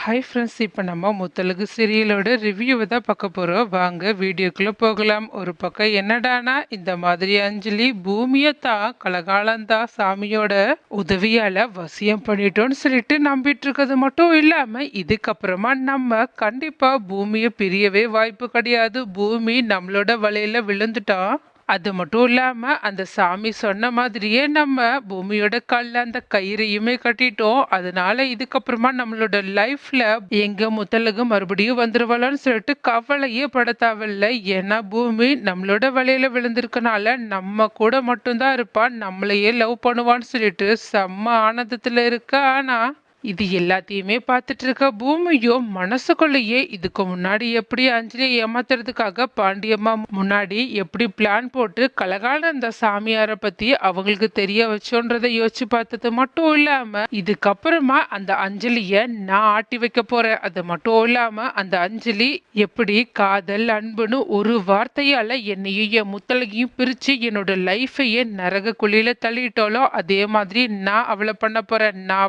Hi friends, இப்போ நம்ம முத்தழகு சீரியலோட ரிவ்யூவை தான் பார்க்க போகிறோம். வாங்க வீடியோக்குள்ளே போகலாம். ஒரு பக்கம் என்னடானா, இந்த மாதிரி அஞ்சலி பூமியை தான் கலகாலந்தா சாமியோட உதவியால் வசியம் பண்ணிட்டோன்னு சொல்லிட்டு நம்பிட்டு இருக்கிறது மட்டும் இல்லாமல், இதுக்கப்புறமா நம்ம கண்டிப்பாக பூமியை பிரியவே வாய்ப்பு கிடையாது. பூமி நம்மளோட வலையில் விழுந்துட்டா அது மட்டும் இல்லாம அந்த சாமி சொன்ன மாதிரியே நம்ம பூமியோட கல்ல அந்த கயிறையுமே கட்டிட்டோம். அதனால இதுக்கப்புறமா நம்மளோட லைஃப்ல எங்க முத்தலகு மறுபடியும் வந்துருவாளான்னு சொல்லிட்டு கவலையே பட தேவையில்ல. ஏன்னா பூமி நம்மளோட வலையில விழுந்திருக்கனால நம்ம கூட மட்டும்தான் இருப்பா, நம்மளையே லவ் பண்ணுவான்னு சொல்லிட்டு செம்ம ஆனந்தத்துல இருக்க. ஆனா இது எல்லாத்தையுமே பார்த்துட்டு இருக்க பூமியும் மனசுக்குள்ளேயே இதுக்கு முன்னாடி எப்படி அஞ்சலியை ஏமாத்துறதுக்காக பாண்டியம்மா முன்னாடி எப்படி பிளான் போட்டு கலகால அந்த சாமியாரை பத்தி அவங்களுக்கு தெரிய வச்சோன்றதை யோசிச்சு பார்த்தது மட்டும் இல்லாம, இதுக்கப்புறமா அந்த அஞ்சலிய நான் ஆட்டி வைக்க போறேன். அது மட்டும் இல்லாம அந்த அஞ்சலி எப்படி காதல் அன்புன்னு ஒரு வார்த்தையால என்னையும் என் முத்தலகையும் பிரிச்சு என்னோட லைஃபையே நரக குழியில தள்ளிட்டாலோ அதே மாதிரி நான் அவளை பண்ண போறேன். நான்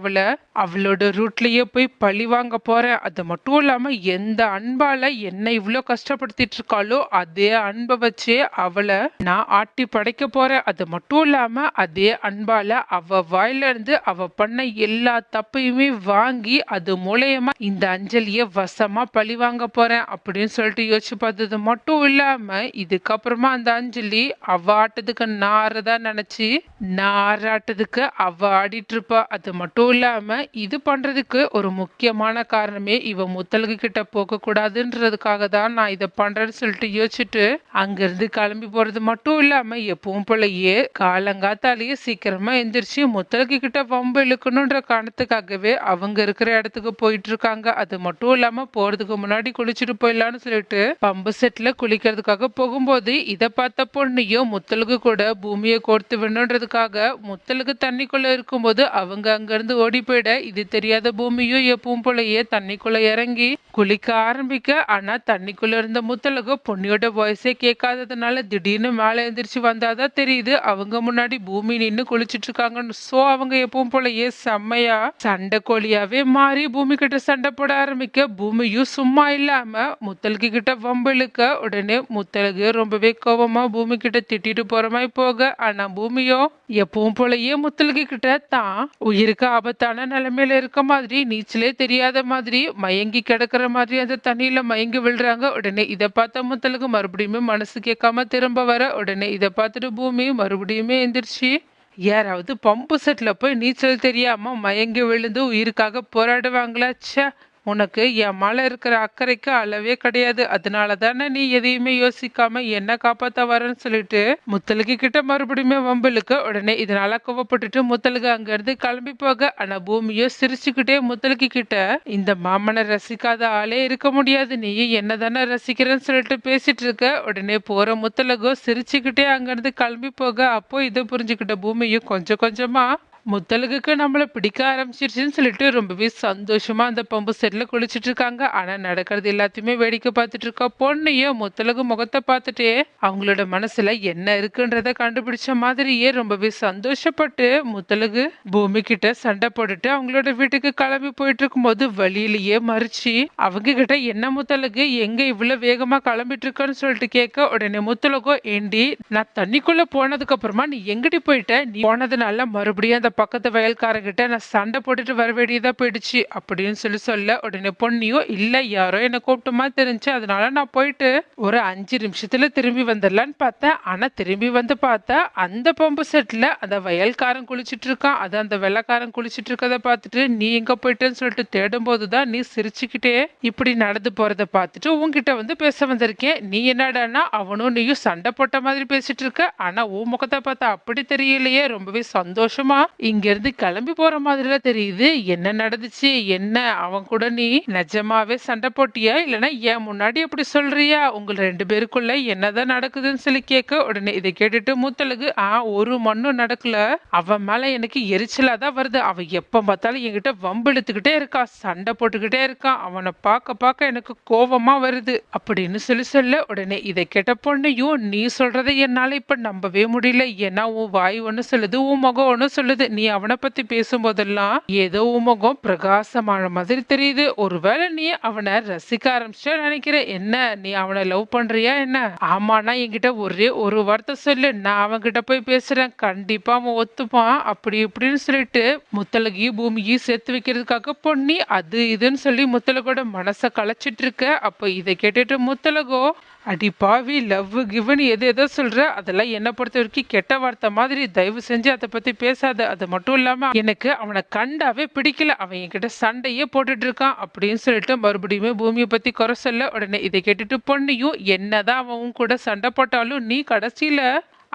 அவளோட ரூட்லயே போய் பழி வாங்க போறேன். அது மட்டும் இல்லாம எந்த அன்பால என்னை இவ்வளோ கஷ்டப்படுத்திட்டு இருக்காளோ அதே அன்பை வச்சே அவளை நான் ஆட்டி படைக்க போறேன். அது மட்டும் இல்லாம அதே அன்பால அவ வாயில இருந்து அவ பண்ண எல்லா தப்பையுமே வாங்கி அது மூலயமா இந்த அஞ்சலிய வசமா பழி வாங்க போறேன் அப்படின்னு சொல்லிட்டு யோசிச்சு பார்த்தது மட்டும் இல்லாம, இதுக்கப்புறமா அந்த அஞ்சலி அவ ஆட்டத்துக்கு நான் ஆறதா நினைச்சு நான் ஆறாட்டத்துக்கு அவ ஆடிட்டு இருப்பா. அது மட்டும் இல்லாம இது பண்றதுக்கு ஒரு முக்கியமான காரணமே இவ முத்தழகு கிட்ட போக கூடாதுன்றதுக்காக தான் நான் இதை பண்றேன்னு சொல்லிட்டு யோசிச்சுட்டு அங்கிருந்து கிளம்பி போறது மட்டும் இல்லாம எப்பவும் போலயே காலங்காத்தாலேயே சீக்கிரமா எந்திரிச்சு முத்தழகு கிட்ட வம்பு இழுக்கணுன்ற காரணத்துக்காகவே அவங்க இருக்கிற இடத்துக்கு போயிட்டு இருக்காங்க. அது மட்டும் இல்லாம போறதுக்கு முன்னாடி குளிச்சுட்டு போயிடலான்னு சொல்லிட்டு பம்பு செட்ல குளிக்கிறதுக்காக போகும்போது இதை பார்த்த பொண்ணையும் முத்தழகு கூட பூமியை கோர்த்து விடணுன்றதுக்காக முத்தழகு தண்ணிக்குள்ள இருக்கும்போது அவங்க அங்கிருந்து ஓடி போயிட இது தெரியாத பூமியும் எப்பவும் போலயே தண்ணிக்குள்ள இறங்கி குளிக்க ஆரம்பிக்க. ஆனா தண்ணிக்குள்ள இருந்த முத்தழகு பொண்ணியோட வாய்ஸே கேட்காததுனால திடீர்னு மேல எந்திரிச்சு வந்தாதான் தெரியுது அவங்க முன்னாடி பூமி நின்று குளிச்சிட்டு இருக்காங்கன்னு. சோ அவங்க எப்பவும் போலயே செம்மையா சண்டை கோழியாவே மாறி பூமி கிட்ட சண்டை போட ஆரம்பிக்க, பூமியும் சும்மா இல்லாம முத்தழகு கிட்ட வம்பிழுக்க. உடனே முத்தழகு ரொம்பவே கோபமா பூமி கிட்ட திட்டிட்டு போற மாதிரி போக, ஆனா பூமியோ எப்பவும் போலயே முத்தழகு கிட்ட தான் உயிருக்கு ஆபத்தான நிலைமையில இருக்க மாதிரி நீச்சலே தெரியாத மாதிரி மயங்கி கிடக்குற மாதிரி அந்த தண்ணியில மயங்கி விழுறாங்க. உடனே இதை பார்த்த முத்தழகு மறுபடியுமே மனசு கேட்காம திரும்ப வர, உடனே இதை பார்த்துட்டு பூமி மறுபடியுமே எந்திரிச்சு யாராவது பம்பு செட்ல போய் நீச்சல் தெரியாம மயங்கி விழுந்து உயிருக்காக போராடுவாங்களா? ச்சே, உனக்கு என் மேல இருக்கிற அக்கறைக்கு அளவே கிடையாது. அதனால தானே நீ எதையுமே யோசிக்காம என்ன காப்பாத்த வரன்னு சொல்லிட்டு முத்தழகு கிட்ட மறுபடியுமே வம்பலுக்கு. உடனே இதனால கோவப்பட்டுட்டு முத்தழகு அங்க இருந்து கிளம்பி போக, ஆனா பூமியோ சிரிச்சுக்கிட்டே முத்தழகு கிட்ட இந்த மாமனை ரசிக்காத ஆளே இருக்க முடியாது, நீ என்ன தானே ரசிக்கிறேன்னு சொல்லிட்டு பேசிட்டு இருக்க. உடனே போற முத்தழகோ சிரிச்சுக்கிட்டே அங்க இருந்து கிளம்பி போக, அப்போ இதை புரிஞ்சுக்கிட்ட பூமியும் கொஞ்சம் கொஞ்சமா முத்தழகுக்கு நம்மள பிடிக்க ஆரம்பிச்சிருச்சுன்னு சொல்லிட்டு ரொம்பவே சந்தோஷமா அந்த பம்பு செட்ல குளிச்சுட்டு இருக்காங்க. ஆனா நடக்கிறது எல்லாத்தையுமே வேடிக்கை பார்த்துட்டு இருக்க பொண்ணையும் முத்தழகு முகத்தை பார்த்துட்டே அவங்களோட மனசுல என்ன இருக்குன்றத கண்டுபிடிச்ச மாதிரியே ரொம்பவே சந்தோஷப்பட்டு முத்தழகு பூமி கிட்ட சண்டை போட்டுட்டு அவங்களோட வீட்டுக்கு கிளம்பி போயிட்டு இருக்கும்போது வழியிலேயே மறிச்சு அவங்க கிட்ட என்ன முத்தழகு எங்க இவ்வளவு வேகமா கிளம்பிட்டு இருக்கன்னு சொல்லிட்டு கேட்க, உடனே முத்தழகோ ஏண்டி நான் தண்ணிக்குள்ள போனதுக்கு அப்புறமா நீ எங்கடி போயிட்ட, நீ போனதுனால மறுபடியும் அந்த பக்கத்து வயல்காரங்கிட்ட நான் சண்டை போட்டுட்டு வர வேண்டியதா போயிடுச்சு அப்படின்னு சொல்ல, உடனே பொண்ணியும் இல்ல யாரோ என்ன கூப்பிட்டமா தெரிஞ்சு அதனால நான் போயிட்டு ஒரு 5 நிமிஷத்துல திரும்பி வந்துடலான்னு பார்த்தேன். ஆனா திரும்பி வந்து பார்த்தா அந்த பம்பு செட்ல அந்த வயல்காரன் குளிச்சுட்டு இருக்கான். அது அந்த வெள்ளக்காரன் குளிச்சுட்டு இருக்கதை பார்த்துட்டு நீ எங்க போயிட்டேன்னு சொல்லிட்டு தேடும் போதுதான் நீ சிரிச்சுக்கிட்டே இப்படி நடந்து போறதை பார்த்துட்டு உன்கிட்ட வந்து பேச வந்திருக்கேன். நீ என்னடானா அவனும் நீயும் சண்டை போட்ட மாதிரி பேசிட்டு இருக்க, ஆனா உன் முகத்தை பார்த்தா அப்படி தெரியலையே, ரொம்பவே சந்தோஷமா இங்க இருந்து கிளம்பி போற மாதிரிலாம் தெரியுது. என்ன நடந்துச்சு, என்ன அவன் கூட நீ நிஜமாவே சண்டை போட்டியா இல்லைன்னா ஏன் முன்னாடி அப்படி சொல்றியா, உங்க 2 பேருக்குள்ள என்னதான் நடக்குதுன்னு சொல்லி கேட்க, உடனே இதை கேட்டுட்டு முத்தழகு ஒரு மண்ணும் நடக்கல, அவன் மேல எனக்கு எரிச்சலா தான் வருது, அவன் எப்ப பார்த்தாலும் என்கிட்ட வம்பு இழுத்துக்கிட்டே இருக்கான், சண்டை போட்டுக்கிட்டே இருக்கான், அவனை பார்க்க பார்க்க எனக்கு கோபமா வருது அப்படின்னு சொல்ல, உடனே இதை கேட்ட பொண்ணையும் நீ சொல்றதை என்னால இப்ப நம்பவே முடியல, ஏன்னா உன் வாய் ஒண்ணு சொல்லுது உன் முகம் ஒண்ணு சொல்லுது, நீ அவனை பத்தி பேசும்போதெல்லாம் ஏதோ உமகம் பிரகாசமான மாதிரி தெரியுது. ஒருவேளை நீ அவனை ரசிக்க ஆரம்பிச்சா நினைக்கிற. என்ன நீ அவனை லவ் பண்றியா என்ன? ஆமாண்ணா என்கிட்ட ஒரே ஒரு வார்த்தை சொல்லு, நான் அவன்கிட்ட போய் பேசுறேன், கண்டிப்பா அவன் ஒத்துப்பான் அப்படி இப்படின்னு சொல்லிட்டு முத்தலகையும் பூமியும் சேர்த்து வைக்கிறதுக்காக பொன்னி அது இதுன்னு சொல்லி முத்தலகோட மனசை கலைச்சிட்டு இருக்க. அப்ப இதை கேட்டுட்டு முத்தலகோ, அடி பாவி, லவ் கிவன் எது எதோ சொல்ற, அதெல்லாம் என்ன பொறுத்த வரைக்கும் கெட்ட வார்த்தை மாதிரி, தயவு செஞ்சு அதை பத்தி பேசாத. அது மட்டும் இல்லாம எனக்கு அவனை கண்டாவே பிடிக்கல, அவன் என்கிட்ட சண்டையே போட்டுட்டு இருக்கான் அப்படின்னு சொல்லிட்டு மறுபடியும் பூமியை பத்தி குறை சொல்ல. உடனே இதை கேட்டுட்டு பொண்ணியும், என்னதான் அவன் கூட சண்டை போட்டாலும் நீ கடைசியில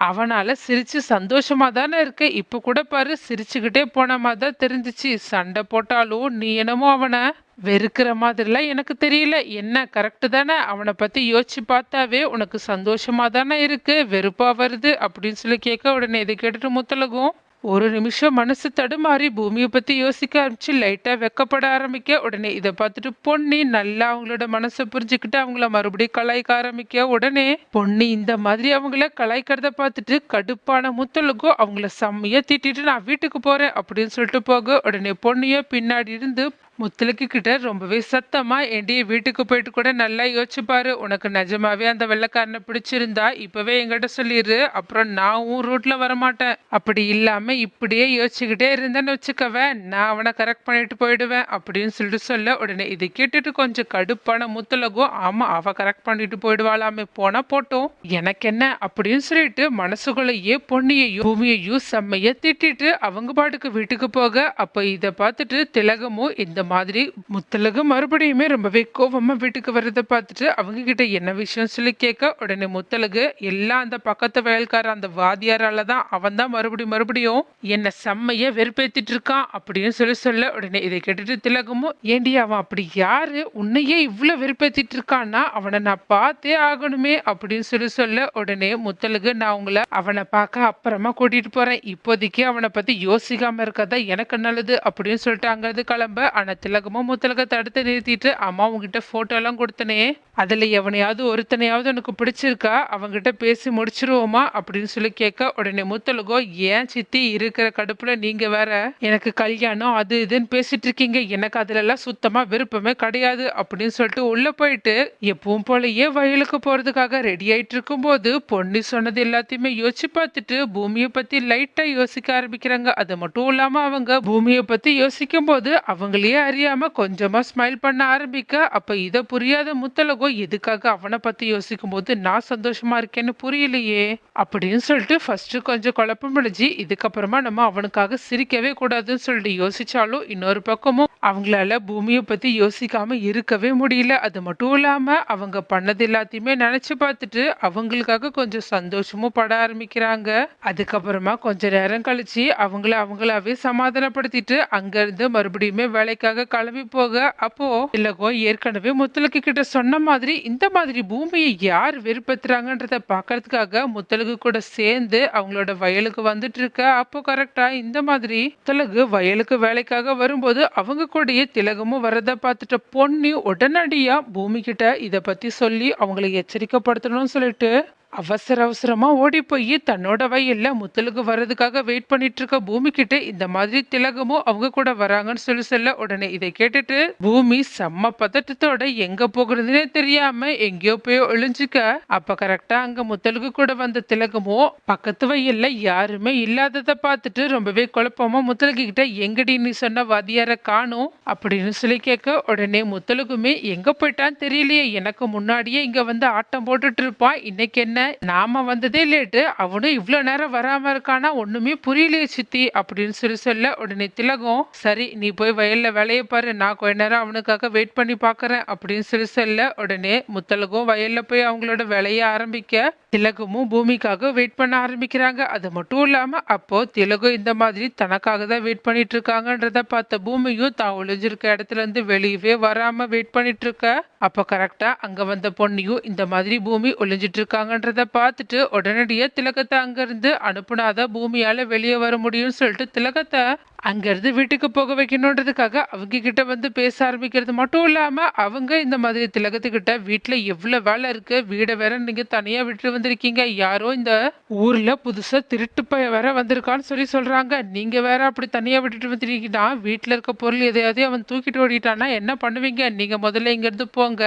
அவனால சிரிச்சு சந்தோஷமா தானே இருக்க. இப்ப கூட பாரு, சிரிச்சுக்கிட்டே போன மாதிரி தான் தெரிஞ்சிச்சு. சண்டை போட்டாலும் நீ என்னமோ அவனை வெறுக்கிற மாதிரிலாம் எனக்கு தெரியல. என்ன கரெக்டு தானே? அவனை பத்தி யோசிச்சு பார்த்தாவே உனக்கு சந்தோஷமா தானே இருக்கு, வெறுப்பா வருது அப்படின்னு சொல்லி கேட்க. உடனே இதை கேட்டுட்டு முத்தலகும் ஒரு நிமிஷம் மனசு தடுமாறி பூமியை பத்தி யோசிக்க ஆரம்பிச்சு லைட்டா வெக்கப்பட ஆரம்பிக்க. உடனே இதை பார்த்துட்டு பொன்னி நல்லா அவங்களோட மனசை புரிஞ்சுக்கிட்டு அவங்கள மறுபடியும் கலாய்க்க ஆரம்பிக்க. உடனே பொன்னி இந்த மாதிரி அவங்கள கலாய்க்கிறத பார்த்துட்டு கடுப்பான முத்தலுக்கும் அவங்கள செம்மையா திட்டிட்டு நான் வீட்டுக்கு போறேன் அப்படின்னு சொல்லிட்டு போக. உடனே பொன்னிய பின்னாடி இருந்து முத்தலுக்கு கிட்ட ரொம்பவே சத்தமா, ஏண்டி வீட்டுக்கு போயிட்டு கூட நல்லா யோசிச்சு பாரு, உனக்கு நிஜமாவே அந்த வெள்ளைக்காரனை பிடிச்சிருந்தா இப்பவே என்கிட்ட சொல்லிடு, அப்புறம் நான் உன் ரூட்ல வரமாட்டேன். அப்படி இல்லாம இப்படியே யோசிச்சுக்கிட்டே இருந்தேன்னு வச்சுக்கவேன், நான் அவனை கரெக்ட் பண்ணிட்டு போயிடுவேன் அப்படின்னு சொல்லிட்டு சொல்ல. உடனே இதை கேட்டுட்டு கொஞ்சம் கடுப்பான முத்தலகும், ஆமா அவ கரெக்ட் பண்ணிட்டு போயிடுவாளாமே, போனா போட்டோம் எனக்கு என்ன அப்படின்னு சொல்லிட்டு மனசுக்குள்ளேயே பொன்னியையும் பூமியையும் செம்மைய திட்டிட்டு அவங்க பாட்டுக்கு வீட்டுக்கு போக. அப்ப இதை பார்த்துட்டு திலகமும் இந்த மாதிரி முத்தலகு மறுபடியுமே ரொம்பவே கோபமா வீட்டுக்கு வர்றதை பார்த்துட்டு அவங்க கிட்ட என்ன விஷயம் சொல்லி கேட்க. உடனே முத்தலகு, எல்லாம் அந்த பக்கத்து வயல்கார அந்த வாதியாரால தான், அவன் தான் மறுபடியும் என்ன செம்மைய வெறுப்பேத்திட்டு இருக்கான் அப்படின்னு சொல்ல. உடனே இதை கேட்டுட்டு திலகமும், ஏண்டி அவன் அப்படி யாரு, உன்னையே இவ்வளவு வெறுப்பேத்திட்டு இருக்கான்னா அவனை நான் பார்த்தே ஆகணுமே அப்படின்னு சொல்ல. உடனே முத்தலகு, நான் உங்களை அவனை பார்க்க அப்புறமா கூட்டிட்டு போறேன், இப்போதைக்கு அவனை பத்தி யோசிக்காம இருக்கதா எனக்கு நல்லது அப்படின்னு சொல்லிட்டு அங்கிருந்து கிளம்ப. ஆனா திலகமும் முத்தலகத்தை தடுத்து நிறுத்திட்டு, அம்மா உங்ககிட்ட போட்டோ எல்லாம் கொடுத்தனே, அதுல எவனையாவது ஒருத்தனையாவது எனக்கு பிடிச்சிருக்கா, அவங்கிட்ட பேசி முடிச்சிருவோமா அப்படின்னு சொல்லி கேட்க. உடனே முத்தலகோ, ஏன் சித்தி இருக்கிற கடுப்புல நீங்க வேற எனக்கு கல்யாணம் அது இதுன்னு பேசிட்டு இருக்கீங்க, எனக்கு அதுல எல்லாம் சுத்தமா விருப்பமே கிடையாது அப்படின்னு சொல்லிட்டு உள்ள போயிட்டு எப்பவும் போலயே வயலுக்கு போறதுக்காக ரெடி ஆயிட்டு இருக்கும் போது பொன்னி சொன்னது எல்லாத்தையுமே யோசிச்சு பார்த்துட்டு பூமியை பத்தி லைட்டா யோசிக்க ஆரம்பிக்கிறாங்க. அது மட்டும் இல்லாம அவங்க பூமியை பத்தி யோசிக்கும் போது அவங்களே அறியாம கொஞ்சமா ஸ்மைல் பண்ண ஆரம்பிக்க. அப்ப இத புரியாத முத்தலகோ, எதுக்காக அவனை பத்தி யோசிக்கும் போது நான் சந்தோஷமா இருக்கேன்னு புரியலையே அப்படின்னு சொல்லிட்டு ஃபர்ஸ்ட் கொஞ்சம் குழப்பம் முடிஞ்சு, இதுக்கப்புறமா நம்ம அவனுக்காக சிரிக்கவே கூடாதுன்னு சொல்லிட்டு யோசிச்சாலும் இன்னொரு பக்கமும் அவங்களால பூமியை பத்தி யோசிக்காம இருக்கவே முடியல. அது மட்டும் இல்லாம அவங்க பண்ணது எல்லாத்தையுமே நினைச்சு பார்த்துட்டு அவங்களுக்காக கொஞ்சம் சந்தோஷமும் பட ஆரம்பிக்கிறாங்க. அதுக்கப்புறமா கொஞ்ச நேரம் கழிச்சு அவங்களாவே சமாதானப்படுத்திட்டு அங்க இருந்து மறுபடியுமே வேலைக்காக கிளம்பி போக. அப்போ திலகம் ஏற்கனவே முத்தலகு கிட்ட சொன்ன மாதிரி இந்த மாதிரி பூமியை யார் வெறுப்பேத்துறாங்கன்றத பாக்குறதுக்காக முத்தலகு கூட சேர்ந்து அவங்களோட வயலுக்கு வந்துட்டு இருக்க. அப்போ கரெக்டா இந்த மாதிரி முத்தலகு வயலுக்கு வேலைக்காக வரும்போது அவங்க கூடயே திலகமும் வரத பார்த்துட்ட பொன்னி உடனடியா பூமி கிட்ட இத பத்தி சொல்லி அவங்களை எச்சரிக்கைப்படுத்தணும்னு சொல்லிட்டு அவசரமா ஓடி போய் தன்னோட வயல்ல முத்தலுக்கு வர்றதுக்காக வெயிட் பண்ணிட்டு இருக்க பூமி கிட்ட இந்த மாதிரி திலகமும் அவங்க கூட வராங்கன்னு சொல்ல. உடனே இதை கேட்டுட்டு பூமி செம்ம பதட்டத்தோட எங்க போகிறதுனே தெரியாம எங்கேயோ போய் ஒளிஞ்சுக்க. அப்ப கரெக்டா அங்க முத்தலுக்கு கூட வந்த திலகமும் பக்கத்து வயல்ல யாருமே இல்லாததை பார்த்துட்டு ரொம்பவே குழப்பமா முத்தலுக்கு கிட்ட, எங்கடி நீ சொன்ன வாதியார காணும் அப்படின்னு சொல்லி கேட்க. உடனே முத்தலுக்குமே எங்க போயிட்டான்னு தெரியலையே, எனக்கு முன்னாடியே இங்க வந்து ஆட்டம் போட்டுட்டு இருப்பான், இன்னைக்கு என்ன நாம வந்ததே லேட்டு, அவனும் இவ்வளவு நேரம் வராம இருக்கானா, ஒண்ணுமே புரியலையே சித்தி அப்படின்னு சொல்ல. உடனே திலகம், சரி நீ போய் வயல்ல வேலையை பாரு, நான் கொஞ்ச நேரம் அவனுக்காக வெயிட் பண்ணி பாக்குறேன் அப்படின்னு சொல்ல. உடனே முத்தலகம் வயல்ல போய் அவங்களோட வேலையை ஆரம்பிக்க திலகமும் பூமிக்காக வெயிட் பண்ண ஆரம்பிக்கிறாங்க. அது மட்டும் இல்லாம அப்போ திலகம் இந்த மாதிரி தனக்காக தான் வெயிட் பண்ணிட்டு இருக்காங்கன்றத பார்த்த பூமியும் தான் ஒளிஞ்சிருக்க இடத்துல இருந்து வெளியவே வராம வெயிட் பண்ணிட்டு இருக்க. அப்ப கரெக்டா அங்க வந்த பொன்னியும் இந்த மாதிரி பூமி ஒளிஞ்சிட்டு இருக்காங்கன்றத பார்த்துட்டு உடனடியா திலகத்தை அங்க இருந்து அனுப்புனாதான் பூமியால வெளியே வர முடியும்னு சொல்லிட்டு திலகத்தை அங்க இருந்து வீட்டுக்கு போக வைக்கணுன்றதுக்காக அவங்க கிட்ட வந்து பேச ஆரம்பிக்கிறது மட்டும் இல்லாம அவங்க இந்த மாதிரி திலகத்துக்கிட்ட வீட்டுல எவ்வளவு வேலை இருக்கு, வீடை வேற நீங்க தனியா விட்டு வந்திருக்கீங்க, யாரோ இந்த ஊர்ல புதுசா திருட்டு பைய வேற வந்திருக்கான்னு சொல்லி சொல்றாங்க, நீங்க வேற அப்படி தனியா விட்டுட்டு வந்துருக்கீங்கன்னா வீட்டுல இருக்க பொருள் எதையாவது அவன் தூக்கிட்டு ஓடிட்டானா என்ன பண்ணுவீங்க, நீங்க முதல்ல இங்க இருந்து போங்க,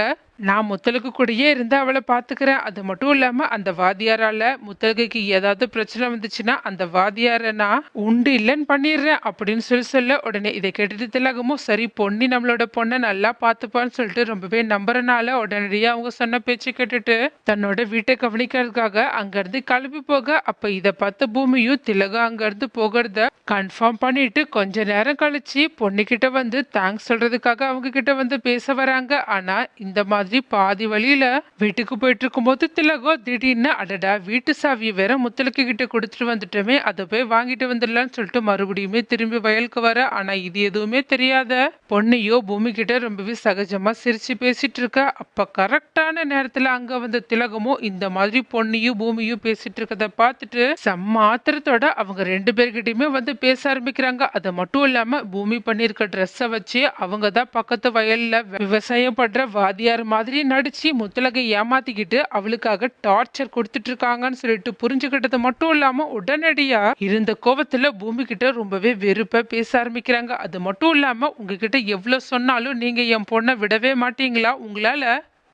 நான் முத்தலுக்கு கூடயே இருந்து அவளை பாத்துக்கிறேன், அது மட்டும் இல்லாம அந்த வாதியாரால முத்தலுக்கு ஏதாவது பிரச்சனை வந்துச்சுன்னா அந்த வாதியார நான் உண்டு இல்லைன்னு பண்ணிடுறேன் அப்படின்னு சொல்ல உடனே இதை கேட்டுட்டு திலகமும் சரி பொன்னி நம்மளோட பொண்ணை நல்லா பாத்துப்பான்னு சொல்லிட்டு ரொம்பவே நம்புறனால உடனடியா அவங்க சொன்ன பேச்சு கேட்டுட்டு தன்னோட வீட்டை கவனிக்கிறதுக்காக அங்க இருந்து கிளம்பி போக, அப்ப இதை பார்த்த பூமியும் திலகம் அங்க இருந்து போகிறத கன்ஃபார்ம் பண்ணிட்டு கொஞ்ச நேரம் கழிச்சு பொண்ணுகிட்ட வந்து தேங்க்ஸ் சொல்றதுக்காக அவங்க கிட்ட வந்து பேச வராங்க. ஆனா இந்த மாதிரி பாதி வழியில வீட்டுக்கு போயிட்டு இருக்கும் போது திலகம் திடீர்னு அடடா வீட்டு சாவியை வேற முத்தலுக்கு கிட்ட கொடுத்துட்டு வந்துட்டோமே, அதை போய் வாங்கிட்டு வந்துடலாம்னு சொல்லிட்டு மறுபடியுமே திரும்பி வயலுக்கு வர, ஆனா இது எதுவுமே தெரியாத பொண்ணையோ பூமி கிட்ட ரொம்பவே சகஜமா சிரிச்சு பேசிட்டு இருக்க. அப்ப கரெக்டான நேரத்துல அங்க வந்த திலகமும் இந்த மாதிரி பொண்ணையும் பூமியும் பேசிட்டு இருக்கத பார்த்துட்டு செம்ம ஆத்திரத்தோட அவங்க ரெண்டு பேர்கிட்டயுமே வந்து பேச ஆரம்பிக்கிறாங்க. அது மட்டும் இல்லாம பூமி பண்ணிருக்க ட்ரெஸ்ஸை வச்சு அவங்க தான் பக்கத்து வயல்ல விவசாயம் பண்ற வாதியார் மாதிரி நடிச்சு முத்தலகை ஏமாத்திக்கிட்டு அவளுக்காக டார்ச்சர் கொடுத்துட்டு இருக்காங்கன்னு சொல்லிட்டு புரிஞ்சுக்கிட்டது மட்டும் இல்லாம உடனடியா இருந்த கோவத்துல பூமி கிட்ட ரொம்பவே வெறுப்ப பேச ஆரம்பிக்கிறாங்க. அது மட்டும் இல்லாம உங்ககிட்ட எவ்வளவு சொன்னாலும் நீங்க என் பொண்ணை விடவே மாட்டீங்களா, உங்களால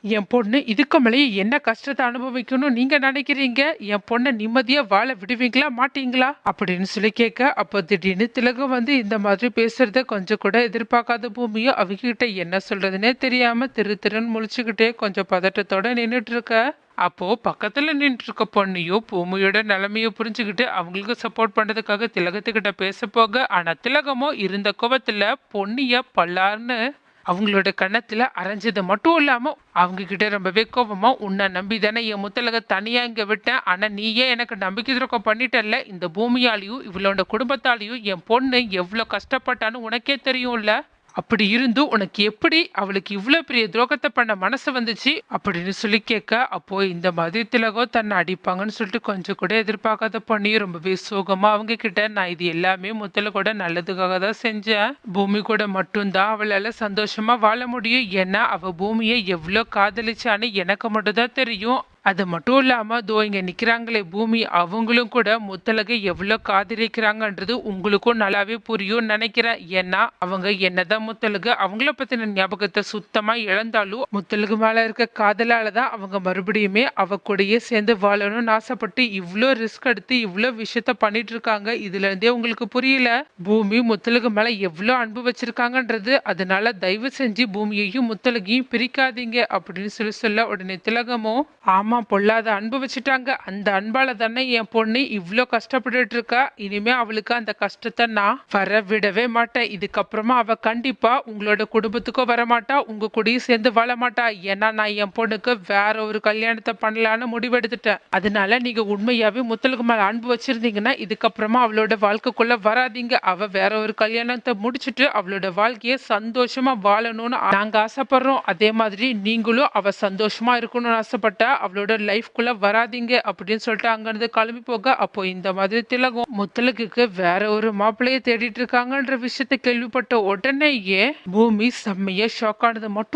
என் பொண்ணு இதுக்கு மேலேயே என்ன கஷ்டத்தை அனுபவிக்கணும் நீங்க நினைக்கிறீங்க, என் பொண்ணை நிம்மதியா வாழ விடுவீங்களா மாட்டீங்களா அப்படின்னு சொல்லி கேட்க, அப்போ திடீர்னு திலகம் வந்து இந்த மாதிரி பேசுறத கொஞ்சம் கூட எதிர்பார்க்காத பூமியோ அவங்க கிட்ட என்ன சொல்றதுன்னே தெரியாம திருன்னு முழிச்சுக்கிட்டே கொஞ்சம் பதட்டத்தோட நின்றுட்டு இருக்க. அப்போ பக்கத்துல நின்று இருக்க பொண்ணையோ பூமியோட நிலைமையோ புரிஞ்சுக்கிட்டு அவங்களுக்கு சப்போர்ட் பண்றதுக்காக திலகத்துக்கிட்ட பேச போக, ஆனா திலகமோ இருந்த கோவத்துல பொன்னிய பல்லார்னு அவங்களோட கண்ணத்துல அரைஞ்சது மட்டும் இல்லாம அவங்க கிட்ட ரொம்பவே கோபமா உன்னை நம்பி தானே என் முத்தலக தனியா இங்க விட்டேன், ஆனா நீயே எனக்கு நம்பிக்கை துரோகம் பண்ணிட்டல்ல, இந்த பூமியாலையும் இவளோட குடும்பத்தாலையும் என் பொண்ணு எவ்வளவு கஷ்டப்பட்டான்னு உனக்கே தெரியும்ல, அப்படி இருந்தும் உனக்கு எப்படி அவளுக்கு இவ்வளவு பெரிய துரோகத்தை பண்ண மனசு வந்துச்சு அப்படின்னு சொல்லி கேட்க, அப்போ இந்த மாதிரி திலகம் தன்னை அடிப்பாங்கன்னு சொல்லிட்டு கொஞ்சம் கூட எதிர்பார்க்காத பண்ணி ரொம்பவே சோகமா அவங்க கிட்ட நான் இது எல்லாமே முத்தல கூட நல்லதுக்காக தான் செஞ்சேன், பூமி கூட மட்டும்தான் அவளால சந்தோஷமா வாழ முடியும், ஏன்னா அவ பூமியை எவ்வளவு காதலிச்சான்னு எனக்கு மட்டும் தான் தெரியும், அது மட்டும் இல்லாம தோ இங்க நிக்கிறாங்களே பூமி அவங்களும் கூட முத்தலகை எவ்வளவு காதலிக்கிறாங்கன்றது உங்களுக்கும் நல்லாவே புரியும் நினைக்கிறேன், ஏன்னா அவங்க என்னதான் முத்தலகு அவங்கள பத்தின ஞாபகத்தை சுத்தமா இழந்தாலும் முத்தலகு மேல இருக்க காதலாலதான் அவங்க மறுபடியுமே அவ கூடயே சேர்ந்து வாழணும்னு ஆசைப்பட்டு இவ்வளோ ரிஸ்க் எடுத்து இவ்வளோ விஷயத்த பண்ணிட்டு இருக்காங்க, இதுல இருந்தே உங்களுக்கு புரியல பூமி முத்தலகு மேல எவ்வளவு அன்பு வச்சிருக்காங்கன்றது, அதனால தயவு செஞ்சு பூமியையும் முத்தலகையும் பிரிக்காதீங்க அப்படின்னு சொல்ல உடனே திலகமும் ஆமா பொல்லாத அன்பு வச்சுட்டாங்க, அந்த அன்பால தானே என் பொண்ணு இவ்வளோ கஷ்டப்பட்டுட்டு இருக்கா, இனிமே அவளுக்கு அந்த கஷ்டத்தை நான் வர விடவே மாட்டேன், இதுக்கப்புறமா அவ கண்டிப்பா உங்களோட குடும்பத்துக்கும் வரமாட்டா உங்க கூடயும் சேர்ந்து வாழ மாட்டா, ஏன்னா நான் என் பொண்ணுக்கு வேற ஒரு கல்யாணத்தை பண்ணலான்னு முடிவெடுத்துட்டேன், அதனால நீங்க உண்மையாவே முத்தலுக்கு மேல அன்பு வச்சிருந்தீங்கன்னா இதுக்கப்புறமா அவளோட வாழ்க்கைக்குள்ள வராதீங்க, அவ வேற ஒரு கல்யாணத்தை முடிச்சுட்டு அவளோட வாழ்க்கைய சந்தோஷமா வாழணும்னு நாங்க ஆசைப்படுறோம், அதே மாதிரி நீங்களும் அவ சந்தோஷமா இருக்கணும்னு ஆசைப்பட்டா அவளோட லைஃப்குள்ள வராதீங்க அப்படின்னு சொல்லிட்டு அங்கிருந்து கிளம்பி போக, அப்போ இந்த மாதிரி திலகம் முத்தலகுக்கு வேற ஒரு மாப்பிள்ளைய தேடிட்டு இருக்காங்கன்ற விஷயத்தை கேள்விப்பட்ட உடனேயே பூமி செம்மையா ஷாக் ஆனது மட்டும்